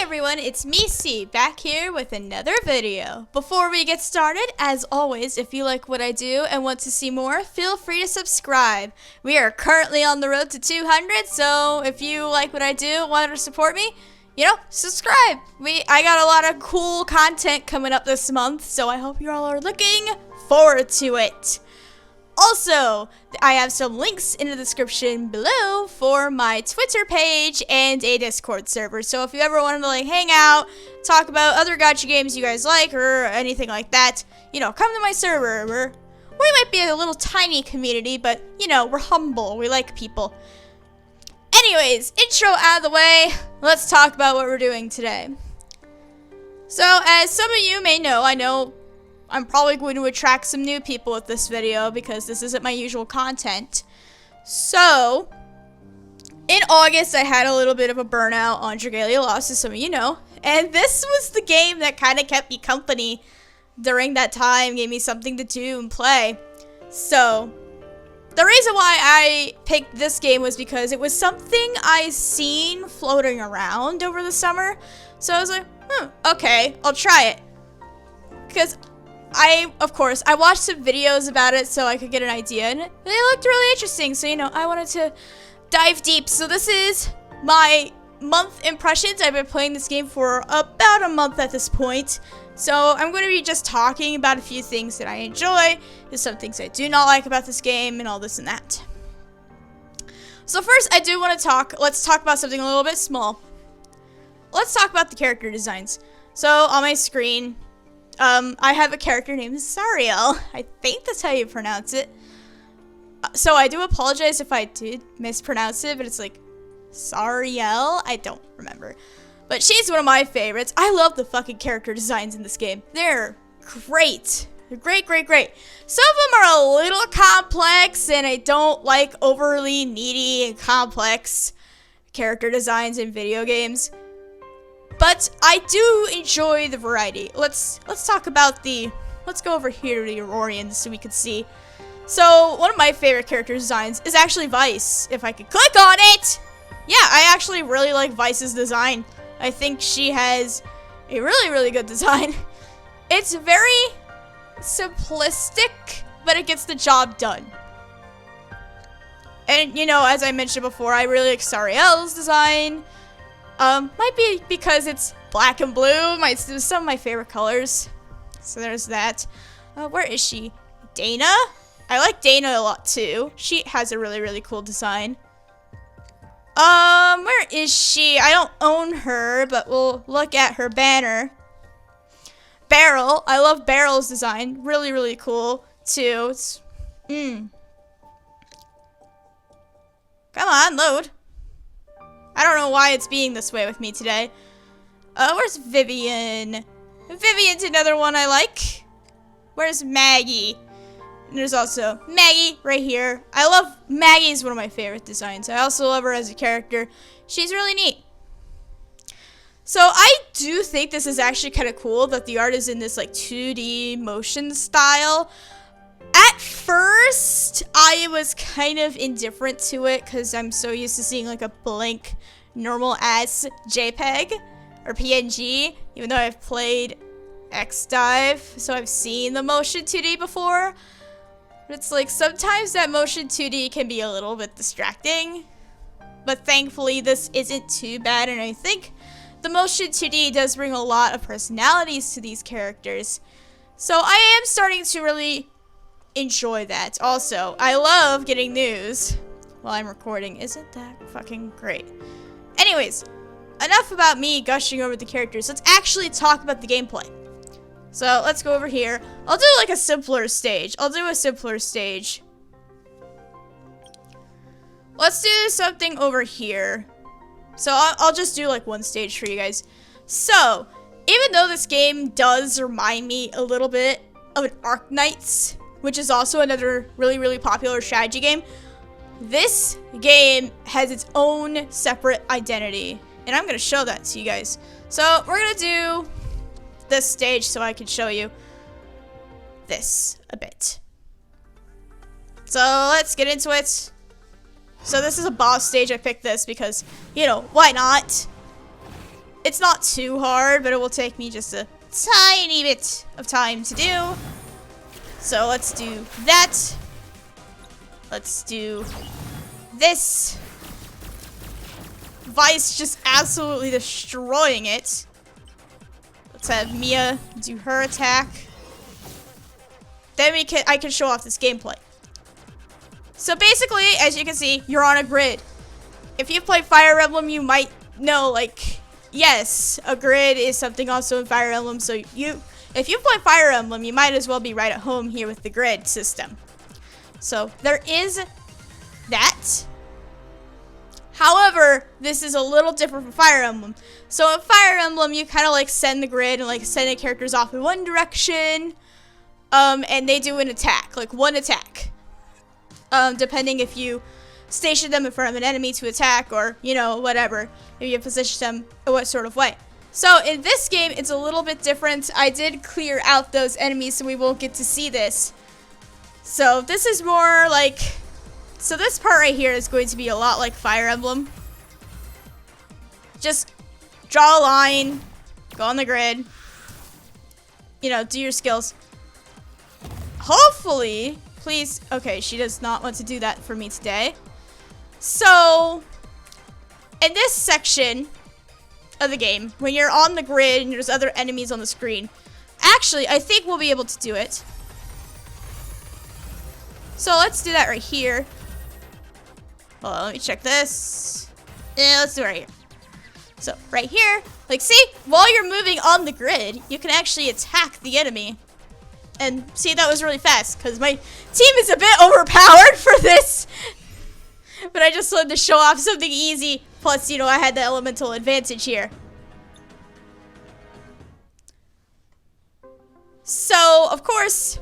everyone, it's me, C, back here with another video. Before we get started, as always, if you like what I do and want to see more, feel free to subscribe. We are currently on the road to 200, so if you like what I do, want to support me, subscribe. I got a lot of cool content coming up this month, so I hope you all are looking forward to it. Also, I have some links in the description below for my Twitter page and a Discord server. So if you ever want to hang out, talk about other gacha games you guys like or anything like that, come to my server. We might be a little tiny community, but we're humble. We like people. Anyways, intro out of the way. Let's talk about what we're doing today. So as some of you may know, I know I'm probably going to attract some new people with this video because this isn't my usual content. So, in August, I had a little bit of a burnout on Dragalia Lost, as some of you know. And this was the game that kind of kept me company during that time, gave me something to do and play. So, the reason why I picked this game was because it was something I seen floating around over the summer. So I was like, okay, I'll try it. Because I watched some videos about it so I could get an idea, and they looked really interesting, so, I wanted to dive deep. So this is my month impressions. I've been playing this game for about a month at this point, so I'm going to be just talking about a few things that I enjoy, and some things I do not like about this game, and all this and that. So first, I do want to let's talk about something a little bit small. Let's talk about the character designs. So on my screen, I have a character named Sariel. I think that's how you pronounce it. So I do apologize if I did mispronounce it, but it's like Sariel. I don't remember. But she's one of my favorites. I love the fucking character designs in this game. They're great. They're great, great, great. Some of them are a little complex, and I don't like overly needy and complex character designs in video games. But I do enjoy the variety. Let's talk about let's go over here to the Aurorians so we can see. So one of my favorite character designs is actually Vice. If I could click on it! Yeah, I actually really like Vice's design. I think she has a really, really good design. It's very simplistic, but it gets the job done. And as I mentioned before, I really like Sariel's design. Might be because it's black and blue, some of my favorite colors. So there's that. Where is she? Dana? I like Dana a lot too. She has a really, really cool design. Where is she? I don't own her, but we'll look at her banner. Beryl. I love Beryl's design. Really, really cool too. It's, Come on, load. I don't know why it's being this way with me today. Where's Vivian? Vivian's another one I like. Where's Maggie? And there's also Maggie right here. I love Maggie's one of my favorite designs. I also love her as a character. She's really neat. So I do think this is actually kind of cool that the art is in this 2D motion style. At first, I was kind of indifferent to it because I'm so used to seeing a blank, normal-ass JPEG or PNG, even though I've played X-Dive, so I've seen the motion 2D before. But it's sometimes that motion 2D can be a little bit distracting. But thankfully, this isn't too bad, and I think the motion 2D does bring a lot of personalities to these characters. So I am starting to really enjoy that. Also, I love getting news while I'm recording. Isn't that fucking great? Anyways, enough about me gushing over the characters. Let's actually talk about the gameplay. So let's go over here. I'll do a simpler stage. Let's do something over here. So I'll just do one stage for you guys. So even though this game does remind me a little bit of an Arknights, which is also another really, really popular strategy game, this game has its own separate identity. And I'm going to show that to you guys. So we're going to do this stage so I can show you this a bit. So let's get into it. So this is a boss stage. I picked this because, why not? It's not too hard, but it will take me just a tiny bit of time to do. So let's do that. Let's do this. Vice just absolutely destroying it. Let's have Mia do her attack. Then I can show off this gameplay. So basically, as you can see, you're on a grid. If you've played Fire Emblem, you might know, like, yes, a grid is something also in Fire Emblem. So if you play Fire Emblem, you might as well be right at home here with the grid system. So there is that. However, this is a little different from Fire Emblem. So in Fire Emblem, you kind of like send the grid and like send the characters off in one direction. And they do an attack, like one attack. Depending if you station them in front of an enemy to attack or, you know, whatever. If you position them in what sort of way. So in this game, it's a little bit different. I did clear out those enemies so we won't get to see this. So this is more like... So this part right here is going to be a lot like Fire Emblem. Just draw a line, go on the grid, you know, do your skills. Hopefully, please, okay, she does not want to do that for me today. So, in this section of the game, when you're on the grid and there's other enemies on the screen, actually, I think we'll be able to do it. So let's do that right here. Hold on, let me check this. Yeah, let's do it right here. So, right here, like, see? While you're moving on the grid, you can actually attack the enemy. And, see, that was really fast, because my team is a bit overpowered for this. But I just wanted to show off something easy. Plus, you know, I had the elemental advantage here. So, of course...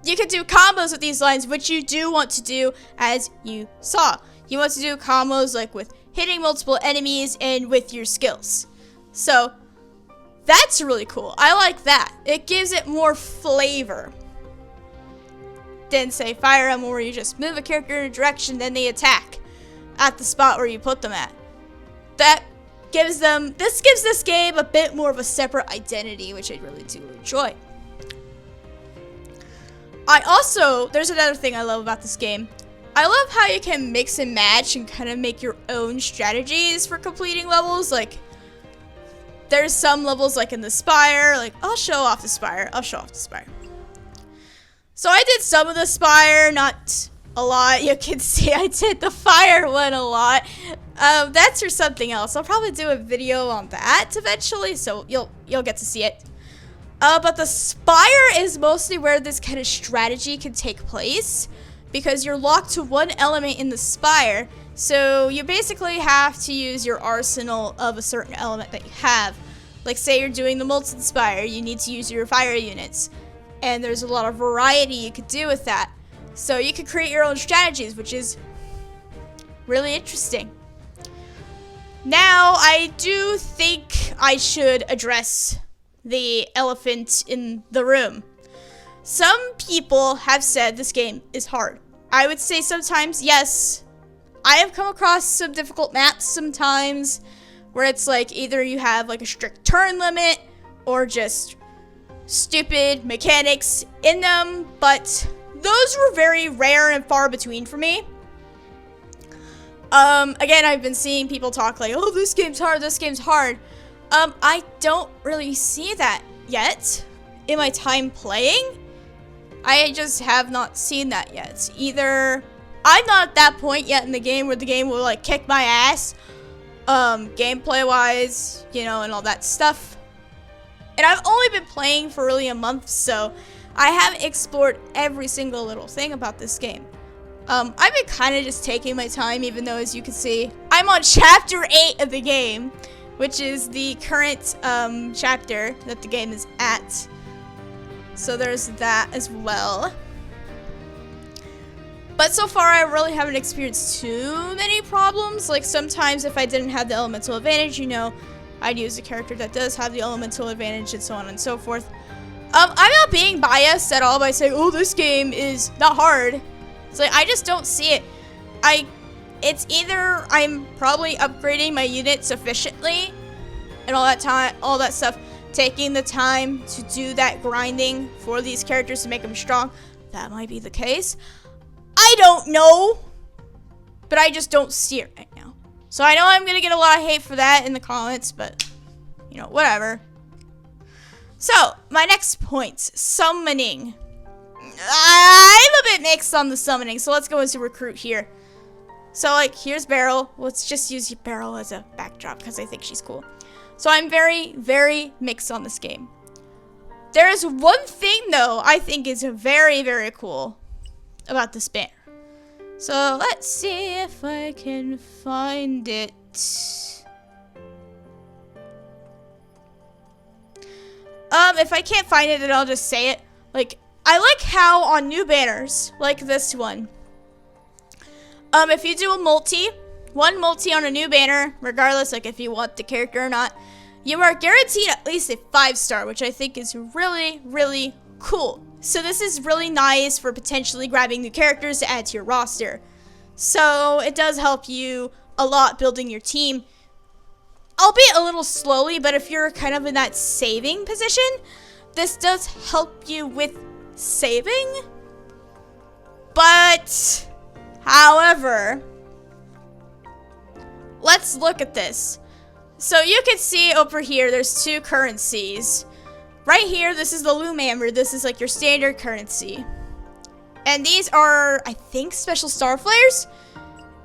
You can do combos with these lines, which you do want to do, as you saw. You want to do combos like with hitting multiple enemies and with your skills. So, that's really cool. I like that. It gives it more flavor than, say, Fire Emblem, where you just move a character in a direction, then they attack at the spot where you put them at. That gives them, this gives this game a bit more of a separate identity, which I really do enjoy. There's another thing I love about this game. I love how you can mix and match and kind of make your own strategies for completing levels. Like, there's some levels like in the Spire, like, I'll show off the Spire. So I did some of the Spire, not a lot. You can see I did the Fire one a lot. That's for something else. I'll probably do a video on that eventually, so you'll get to see it. But the Spire is mostly where this kind of strategy can take place, because you're locked to one element in the Spire, so you basically have to use your arsenal of a certain element that you have. Like, say you're doing the Molten Spire, you need to use your fire units, and there's a lot of variety you could do with that. So you could create your own strategies, which is really interesting. Now, I do think I should address the elephant in the room. Some people have said this game is hard. I would say sometimes, yes. I have come across some difficult maps sometimes where it's like either you have like a strict turn limit or just stupid mechanics in them, but those were very rare and far between for me. Again, I've been seeing people talk like, oh, this game's hard. I don't really see that yet in my time playing. I just have not seen that yet. Either I'm not at that point yet in the game where the game will like kick my ass, gameplay wise, you know, and all that stuff. And I've only been playing for really a month, so I haven't explored every single little thing about this game. I've been kind of just taking my time, even though, as you can see, I'm on chapter 8 of the game, which is the current chapter that the game is at. So there's that as well. But so far, I really haven't experienced too many problems. Like, sometimes if I didn't have the elemental advantage, you know, I'd use a character that does have the elemental advantage and so on and so forth. I'm not being biased at all by saying, oh, this game is not hard. It's like, I just don't see it. It's either I'm probably upgrading my unit sufficiently and all that stuff, taking the time to do that grinding for these characters to make them strong, that might be the case. I don't know, but I just don't see it right now. So I know I'm gonna get a lot of hate for that in the comments, but you know, whatever. So my next point, summoning. I'm a bit mixed on the summoning, so let's go into recruit here. So like, here's Beryl. Let's just use Beryl as a backdrop because I think she's cool. So I'm very, very mixed on this game. There is one thing though I think is very, very cool about this banner. So let's see if I can find it. If I can't find it, then I'll just say it. Like, I like how on new banners, like this one, if you do one multi on a new banner, regardless, like if you want the character or not, you are guaranteed at least a 5-star, which I think is really, really cool. So this is really nice for potentially grabbing new characters to add to your roster. So it does help you a lot building your team, albeit a little slowly, but if you're kind of in that saving position, this does help you with saving. But, however, let's look at this. So you can see over here, there's 2 currencies. Right here, this is the Loom Amber. This is like your standard currency. And these are, I think, special star flares.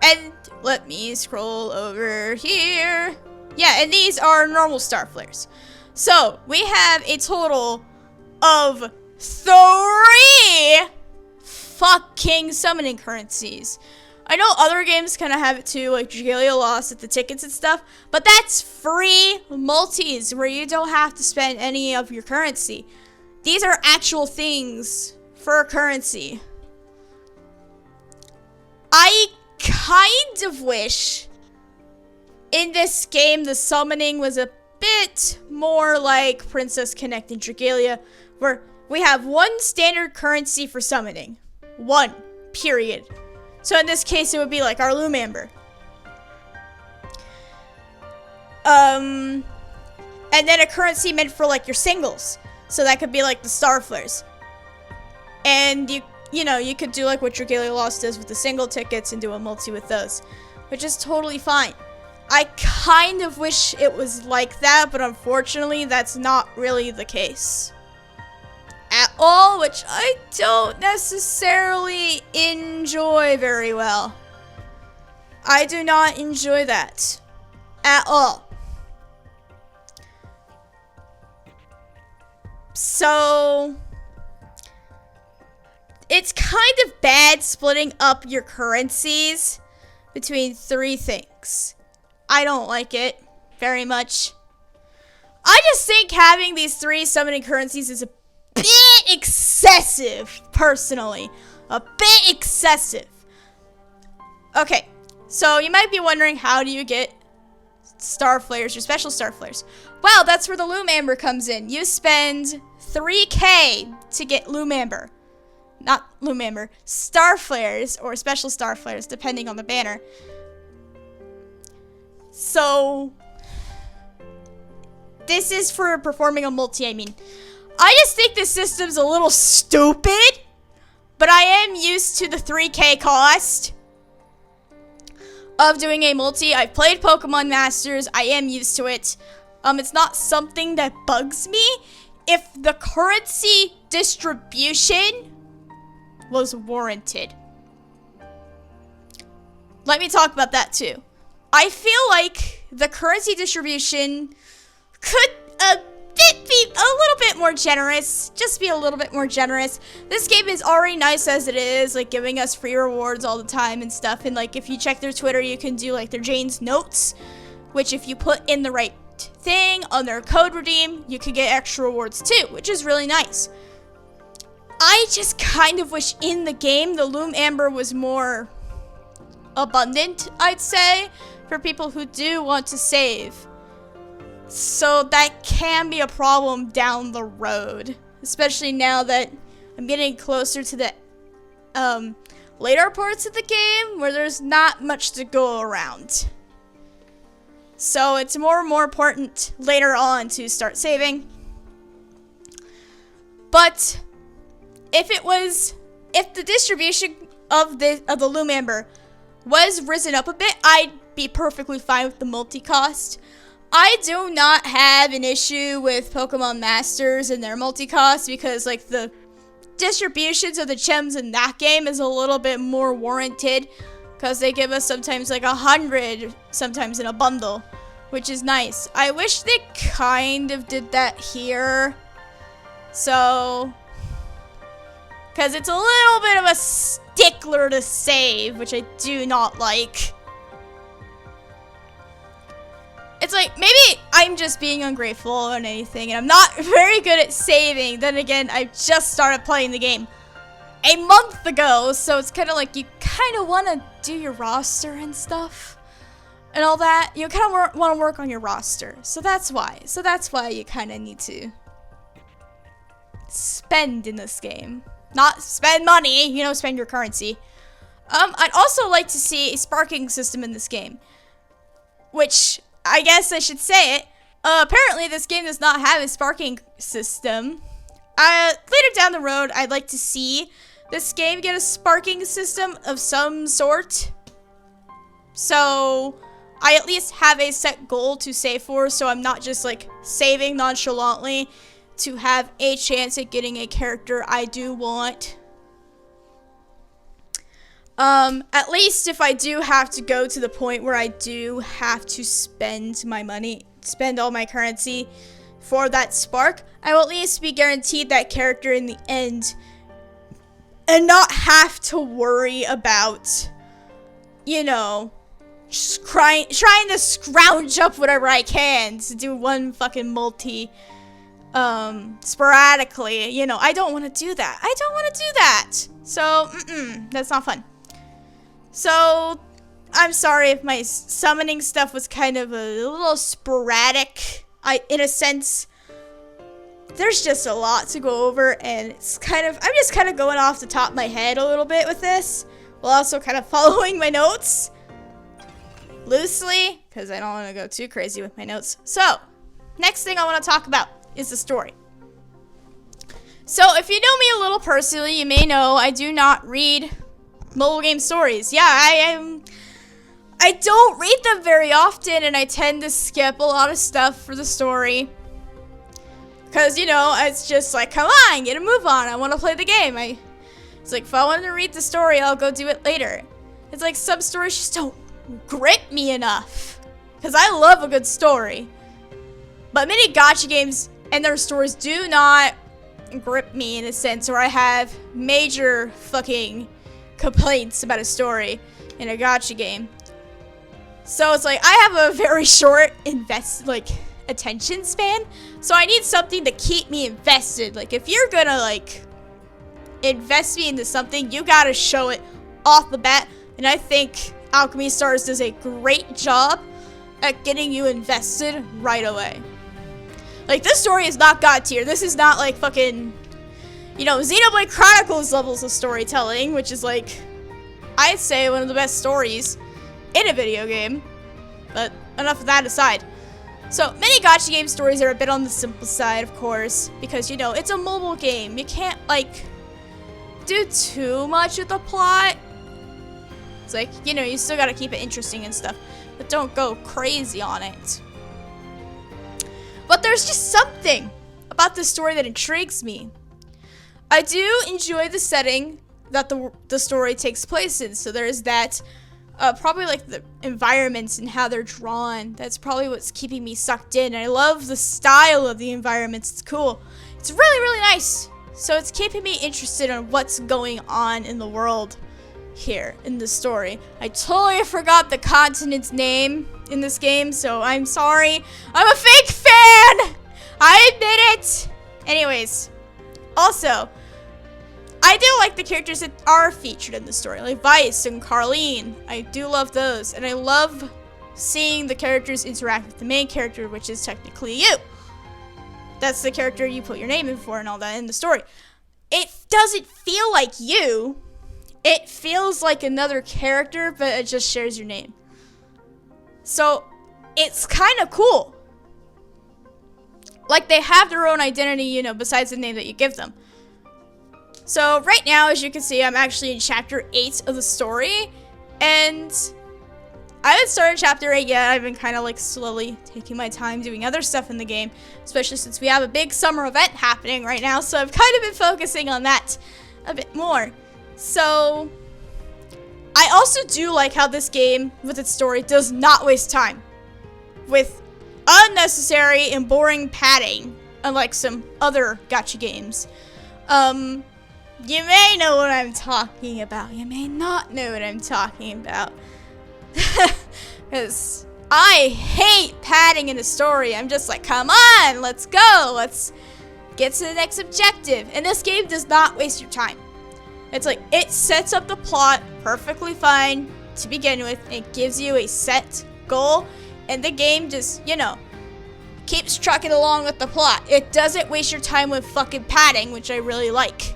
And let me scroll over here. Yeah, and these are normal star flares. So we have a total of 3 fucking summoning currencies. I know other games kind of have it too, like Dragalia Lost at the tickets and stuff, but that's free multis where you don't have to spend any of your currency. These are actual things for currency. I kind of wish in this game the summoning was a bit more like Princess Connect and Dragalia, where we have 1 standard currency for summoning. 1, period. So in this case, it would be like our Loom Amber. And then a currency meant for like your singles. So that could be like the star flares. And you know, you could do like what Dragalia Lost does with the single tickets and do a multi with those, which is totally fine. I kind of wish it was like that, but unfortunately, that's not really the case at all, which I don't necessarily enjoy very well. I do not enjoy that at all. So it's kind of bad splitting up your currencies between 3 things. I don't like it very much. I just think having these 3 summoning currencies is a bit excessive, personally. A bit excessive. Okay, so you might be wondering, how do you get star flares or special star flares? Well, that's where the Loom Amber comes in. You spend 3K to get Loom Amber. Not Loom Amber, star flares or special star flares, depending on the banner. So this is for performing a multi, I mean. I just think this system's a little stupid, but I am used to the 3K cost of doing a multi. I've played Pokemon Masters. I am used to it. It's not something that bugs me if the currency distribution was warranted. Let me talk about that too. I feel like the currency distribution could be a little bit more generous. Just be a little bit more generous. This game is already nice as it is, like giving us free rewards all the time and stuff. And like if you check their Twitter, you can do like their Jane's notes, which if you put in the right thing on their code redeem, you could get extra rewards too, which is really nice. I just kind of wish in the game the Loom Amber was more abundant, I'd say, for people who do want to save. So that can be a problem down the road, especially now that I'm getting closer to the later parts of the game where there's not much to go around. So it's more and more important later on to start saving. But if the distribution of the loom amber was risen up a bit, I'd be perfectly fine with the multi-cost. I do not have an issue with Pokemon Masters and their multi-cost because like the distributions of the gems in that game is a little bit more warranted because they give us sometimes like 100 sometimes in a bundle, which is nice. I wish they kind of did that here. So, because it's a little bit of a stickler to save, which I do not like. It's like, maybe I'm just being ungrateful or anything, and I'm not very good at saving. Then again, I just started playing the game a month ago, so it's kind of like you kind of want to do your roster and stuff and all that. You kind of want to work on your roster, so that's why. So that's why you kind of need to spend in this game. Not spend money, you know, spend your currency. I'd also like to see a sparking system in this game, which I guess I should say it. Apparently, this game does not have a sparking system. Later down the road, I'd like to see this game get a sparking system of some sort. So, I at least have a set goal to save for, so I'm not just like saving nonchalantly to have a chance at getting a character I do want. At least if I do have to go to the point where I do have to spend my money, spend all my currency for that spark, I will at least be guaranteed that character in the end and not have to worry about, you know, just trying to scrounge up whatever I can to do one fucking multi sporadically. You know, I don't want to do that. I don't want to do that. So, that's not fun. So, I'm sorry if my summoning stuff was kind of a little sporadic. In a sense, there's just a lot to go over, and I'm just kind of going off the top of my head a little bit with this, while also kind of following my notes loosely, because I don't want to go too crazy with my notes. So, next thing I want to talk about is the story. So, if you know me a little personally, you may know I do not read mobile game stories. Yeah, I don't read them very often, and I tend to skip a lot of stuff for the story. Because, you know, it's just like, come on, get a move on. I want to play the game. It's like, if I want to read the story, I'll go do it later. It's like some stories just don't grip me enough. Because I love a good story. But many gacha games and their stories do not grip me in a sense where I have major fucking complaints about a story in a gacha game. So it's like, I have a very short attention span, so I need something to keep me invested. Like, if you're gonna like invest me into something, you gotta show it off the bat, and I think Alchemy Stars does a great job at getting you invested right away. Like, this story is not God tier. This is not like fucking, you know, Xenoblade Chronicles levels of storytelling, which is like, I'd say one of the best stories in a video game. But enough of that aside. So, many gacha game stories are a bit on the simple side, of course, because, you know, it's a mobile game. You can't, like, do too much with the plot. It's like, you know, you still gotta keep it interesting and stuff, but don't go crazy on it. But there's just something about this story that intrigues me. I do enjoy the setting that the story takes place in, so there's that. Probably like the environments and how they're drawn. That's probably what's keeping me sucked in. I love the style of the environments. It's cool. It's really, really nice. So it's keeping me interested in what's going on in the world here in the story. I totally forgot the continent's name in this game, so I'm sorry. I'm a fake fan! I admit it! Anyways, also, I do like the characters that are featured in the story, like Vice and Carlene. I do love those, and I love seeing the characters interact with the main character, which is technically you. That's the character you put your name in for and all that in the story. It doesn't feel like you. It feels like another character, but it just shares your name. So, it's kind of cool. Like, they have their own identity, you know, besides the name that you give them. So right now, as you can see, I'm actually in chapter 8 of the story, and I haven't started chapter 8 yet. I've been kind of like slowly taking my time doing other stuff in the game, especially since we have a big summer event happening right now, so I've kind of been focusing on that a bit more. So I also do like how this game, with its story, does not waste time with unnecessary and boring padding, unlike some other gacha games. You may know what I'm talking about. You may not know what I'm talking about. Because I hate padding in a story. I'm just like, come on, let's go. Let's get to the next objective. And this game does not waste your time. It's like, it sets up the plot perfectly fine to begin with. It gives you a set goal. And the game just, you know, keeps trucking along with the plot. It doesn't waste your time with fucking padding, which I really like.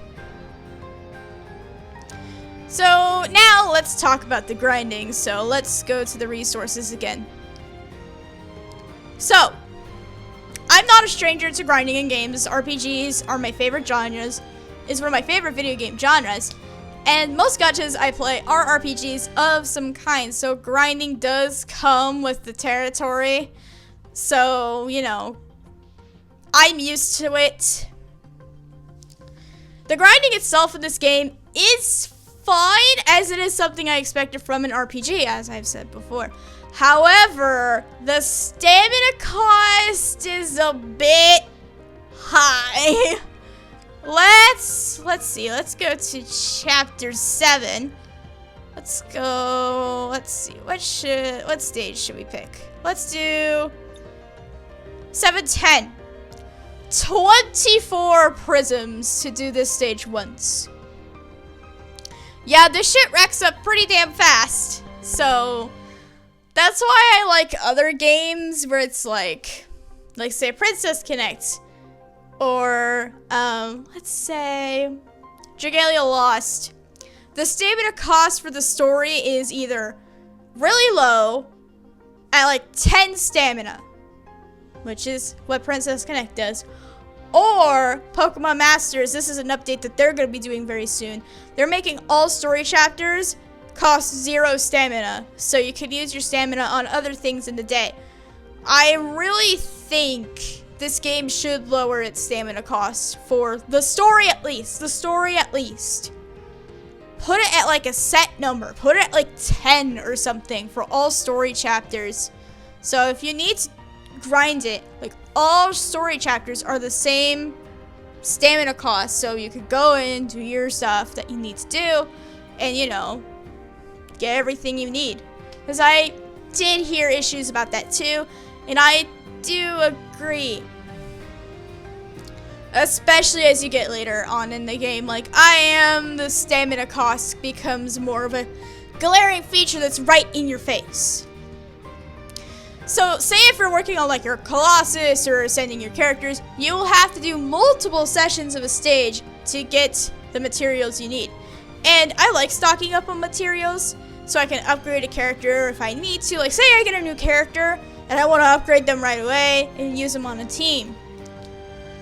So now let's talk about the grinding. So let's go to the resources again. So, I'm not a stranger to grinding in games. RPGs are my favorite genres. Is one of my favorite video game genres. And most gachas I play are RPGs of some kind. So grinding does come with the territory. So, you know, I'm used to it. The grinding itself in this game is fine, as it is something I expected from an RPG, as I've said before. However, the stamina cost is a bit high. Let's see. Let's go to chapter 7. Let's see. What stage should we pick? Let's do 710. 24 prisms to do this stage once. Yeah, this shit racks up pretty damn fast. So that's why I like other games where it's like say Princess Connect, or let's say Dragalia Lost. The stamina cost for the story is either really low at like 10 stamina, which is what Princess Connect does, or Pokemon Masters. This is an update that they're going to be doing very soon. They're making all story chapters cost 0 stamina, so you can use your stamina on other things in the day. I really think this game should lower its stamina cost for the story at least. Put it at like a set number. Put it at like 10 or something for all story chapters. So if you need to grind it, like, all story chapters are the same stamina cost, so you could go in, do your stuff that you need to do, and, you know, get everything you need. Because I did hear issues about that too, and I do agree. Especially as you get later on in the game, like the stamina cost becomes more of a glaring feature that's right in your face. So, say if you're working on like your Colossus or ascending your characters, you will have to do multiple sessions of a stage to get the materials you need. And I like stocking up on materials so I can upgrade a character if I need to. Like, say I get a new character and I want to upgrade them right away and use them on a team.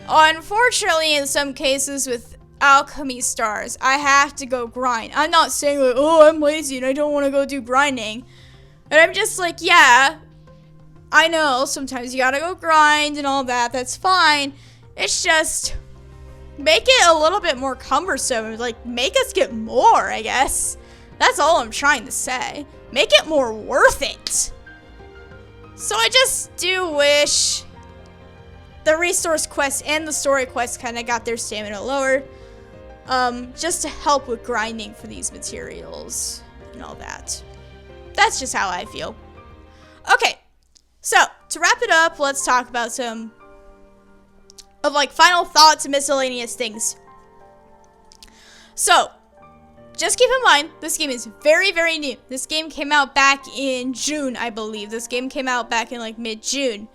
Unfortunately, in some cases with Alchemy Stars, I have to go grind. I'm not saying like, oh, I'm lazy and I don't want to go do grinding. But I'm just like, yeah, I know sometimes you gotta go grind and all that. That's fine. It's just, make it a little bit more cumbersome. Like, make us get more, I guess. That's all I'm trying to say. Make it more worth it. So I just do wish the resource quests and the story quests kind of got their stamina lowered. Just to help with grinding for these materials and all that. That's just how I feel. Okay. So, to wrap it up, let's talk about some of like final thoughts and miscellaneous things. So, just keep in mind, this game is very, very new. This game came out back in June, I believe. This game came out back in like mid-June.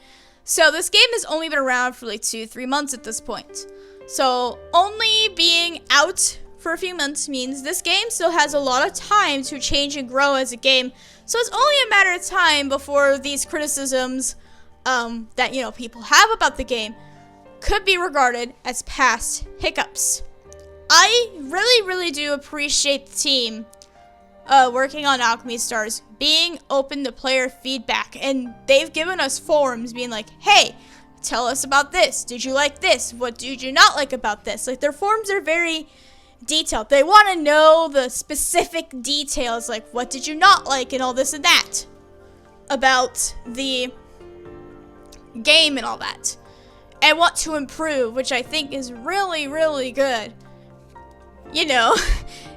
So, this game has only been around for like 2-3 months at this point. So, only being out for a few months means this game still has a lot of time to change and grow as a game. So it's only a matter of time before these criticisms that, you know, people have about the game could be regarded as past hiccups. I really do appreciate the team working on Alchemy Stars being open to player feedback, and they've given us forums being like, hey, tell us about this. Did you like this? What did you not like about this? Like, their forums are very detailed. They want to know the specific details, like what did you not like and all this and that about the game and all that, and what to improve, which I think is really good. You know,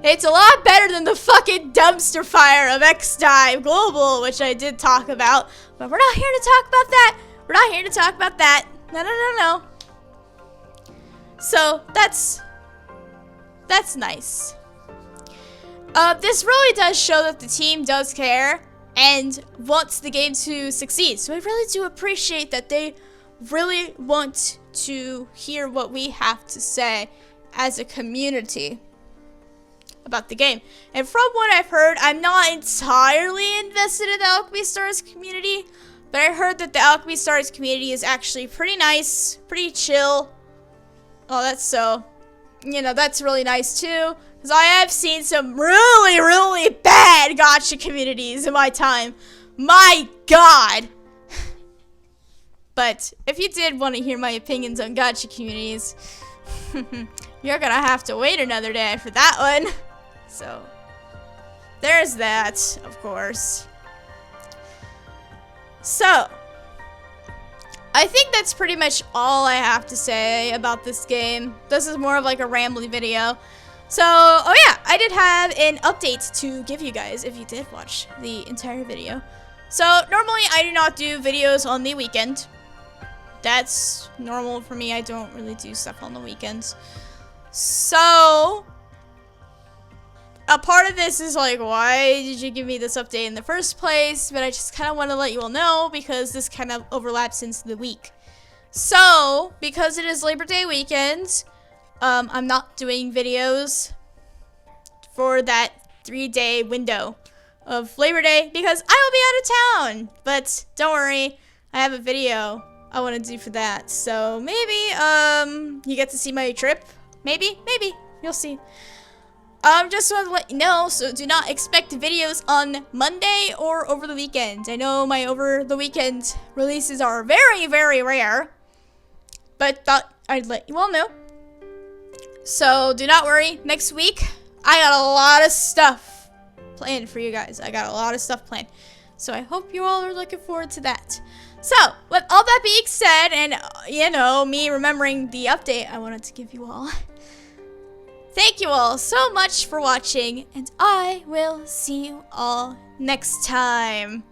it's a lot better than the fucking dumpster fire of X-Dive Global, which I did talk about, but we're not here to talk about that. We're not here to talk about that. No. So that's nice. This really does show that the team does care and wants the game to succeed. So I really do appreciate that they really want to hear what we have to say as a community about the game. And from what I've heard, I'm not entirely invested in the Alchemy Stars community, but I heard that the Alchemy Stars community is actually pretty nice, pretty chill. Oh, that's so, you know, that's really nice too, because I have seen some really bad gacha communities in my time. My God. But if you did want to hear my opinions on gacha communities, you're gonna have to wait another day for that one. So, there's that, of course. So, I think that's pretty much all I have to say about this game. This is more of like a rambling video. So, oh yeah, I did have an update to give you guys if you did watch the entire video. So, normally I do not do videos on the weekend. That's normal for me. I don't really do stuff on the weekends. So, a part of this is like, why did you give me this update in the first place? But I just kind of want to let you all know because this kind of overlaps into the week. So, because it is Labor Day weekend, I'm not doing videos for that 3-day window of Labor Day because I will be out of town. But don't worry, I have a video I want to do for that. So maybe you get to see my trip. Maybe you'll see. Just want to let you know, so do not expect videos on Monday or over the weekend. I know my over the weekend releases are very rare, but thought I'd let you all know. So do not worry, next week I got a lot of stuff planned for you guys. I got a lot of stuff planned. So I hope you all are looking forward to that. So, with all that being said, and, you know, me remembering the update I wanted to give you all, thank you all so much for watching, and I will see you all next time.